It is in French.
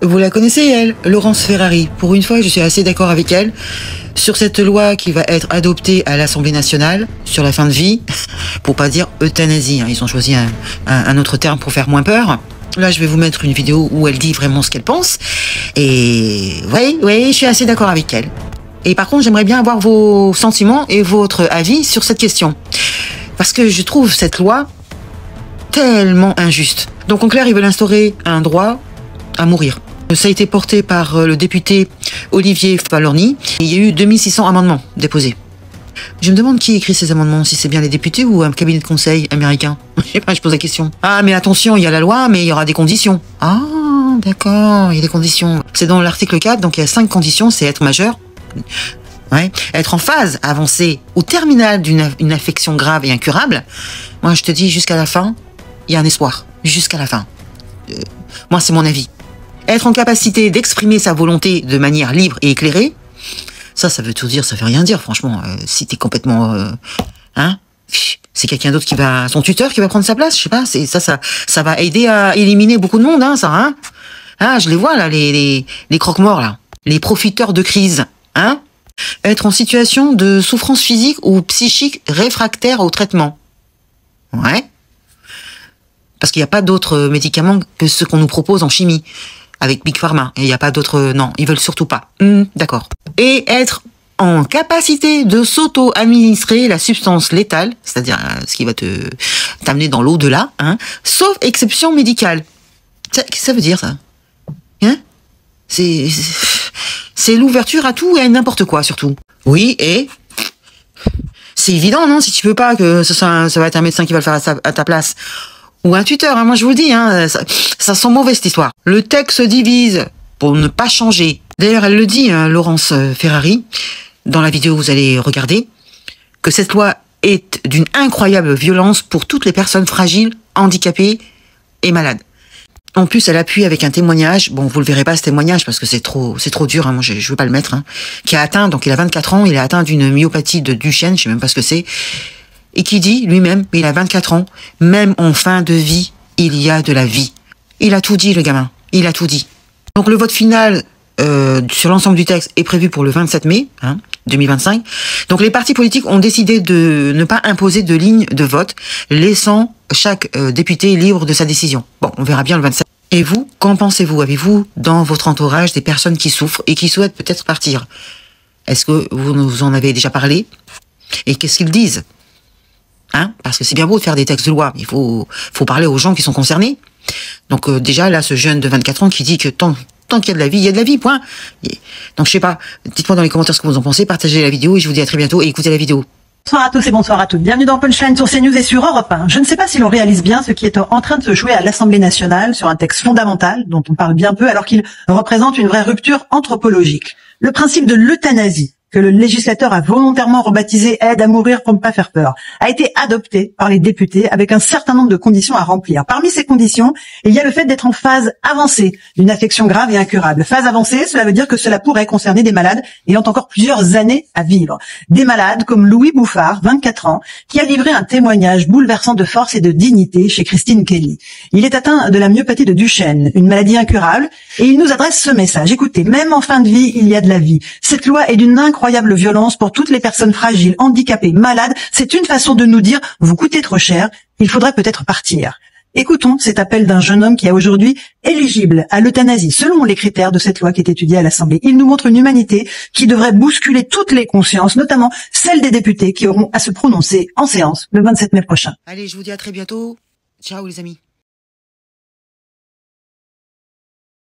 Vous la connaissez, elle, Laurence Ferrari. Pour une fois, je suis assez d'accord avec elle sur cette loi qui va être adoptée à l'Assemblée nationale sur la fin de vie, pour pas dire euthanasie. Hein. Ils ont choisi un autre terme pour faire moins peur. Là, je vais vous mettre une vidéo où elle dit vraiment ce qu'elle pense. Et oui, je suis assez d'accord avec elle. Et par contre, j'aimerais bien avoir vos sentiments et votre avis sur cette question. Parce que je trouve cette loi tellement injuste. Donc en clair, ils veulent instaurer un droit à mourir. Ça a été porté par le député Olivier Falorni. Il y a eu 2600 amendements déposés. Je me demande qui écrit ces amendements, si c'est bien les députés ou un cabinet de conseil américain. Je sais pas, je pose la question. Ah, mais attention, il y a la loi, mais il y aura des conditions. Ah, d'accord, il y a des conditions. C'est dans l'article 4, donc il y a 5 conditions, c'est être majeur. Ouais. Être en phase avancée ou terminale d'une affection grave et incurable. Moi, je te dis, jusqu'à la fin, il y a un espoir. Jusqu'à la fin. Moi, c'est mon avis. Être en capacité d'exprimer sa volonté de manière libre et éclairée, ça veut tout dire, ça veut rien dire, franchement. Si t'es complètement... c'est quelqu'un d'autre qui va... Son tuteur qui va prendre sa place, je sais pas. Ça va aider à éliminer beaucoup de monde, ça, hein. Ah, je les vois, là, les croque-morts, là. Les profiteurs de crise, hein. Être en situation de souffrance physique ou psychique réfractaire au traitement. Ouais. Parce qu'il n'y a pas d'autres médicaments que ceux qu'on nous propose en chimie. Avec Big Pharma. Et il n'y a pas d'autres... Non, ils veulent surtout pas. D'accord. Et être en capacité de s'auto-administrer la substance létale, c'est-à-dire ce qui va t'amener dans l'au-delà, hein, sauf exception médicale. Qu'est-ce que ça veut dire, ça? Hein? C'est l'ouverture à tout et à n'importe quoi, surtout. Oui, et... C'est évident, non? Si tu veux pas que ça va être un médecin qui va le faire à ta place... Ou un tuteur, hein, moi je vous le dis, hein, ça sent mauvais cette histoire. Le texte se divise pour ne pas changer. D'ailleurs, elle le dit, hein, Laurence Ferrari, dans la vidéo que vous allez regarder, que cette loi est d'une incroyable violence pour toutes les personnes fragiles, handicapées et malades. En plus, elle appuie avec un témoignage, bon, vous le verrez pas ce témoignage parce que c'est trop dur, hein, moi je veux pas le mettre, hein, qui a atteint, donc il a 24 ans, il a atteint d'une myopathie de Duchenne, je sais même pas ce que c'est, et qui dit lui-même, il a 24 ans, même en fin de vie, il y a de la vie. Il a tout dit, le gamin. Il a tout dit. Donc le vote final sur l'ensemble du texte est prévu pour le 27 mai 2025. Donc les partis politiques ont décidé de ne pas imposer de ligne de vote, laissant chaque député libre de sa décision. Bon, on verra bien le 27. Et vous, qu'en pensez-vous? Avez-vous dans votre entourage des personnes qui souffrent et qui souhaitent peut-être partir? Est-ce que vous nous en avez déjà parlé? Et qu'est-ce qu'ils disent? Hein, parce que c'est bien beau de faire des textes de loi, mais il faut parler aux gens qui sont concernés. Donc déjà, là, ce jeune de 24 ans qui dit que tant qu'il y a de la vie, il y a de la vie, point. Donc je sais pas, dites-moi dans les commentaires ce que vous en pensez, partagez la vidéo et je vous dis à très bientôt et écoutez la vidéo. Bonsoir à tous et bonsoir à toutes. Bienvenue dans Punchline sur CNews et sur Europe 1. Je ne sais pas si l'on réalise bien ce qui est en train de se jouer à l'Assemblée nationale sur un texte fondamental dont on parle bien peu alors qu'il représente une vraie rupture anthropologique. Le principe de l'euthanasie, que le législateur a volontairement rebaptisé aide à mourir pour ne pas faire peur, a été adopté par les députés avec un certain nombre de conditions à remplir. Parmi ces conditions, il y a le fait d'être en phase avancée d'une affection grave et incurable. Phase avancée, cela veut dire que cela pourrait concerner des malades ayant encore plusieurs années à vivre. Des malades comme Louis Bouffard, 24 ans, qui a livré un témoignage bouleversant de force et de dignité chez Christine Kelly. Il est atteint de la myopathie de Duchenne, une maladie incurable, et il nous adresse ce message. Écoutez, même en fin de vie, il y a de la vie. Cette loi est d'une incroyable violence pour toutes les personnes fragiles, handicapées, malades. C'est une façon de nous dire, vous coûtez trop cher, il faudrait peut-être partir. Écoutons cet appel d'un jeune homme qui est aujourd'hui éligible à l'euthanasie selon les critères de cette loi qui est étudiée à l'Assemblée. Il nous montre une humanité qui devrait bousculer toutes les consciences, notamment celles des députés qui auront à se prononcer en séance le 27 mai prochain. Allez, je vous dis à très bientôt. Ciao les amis.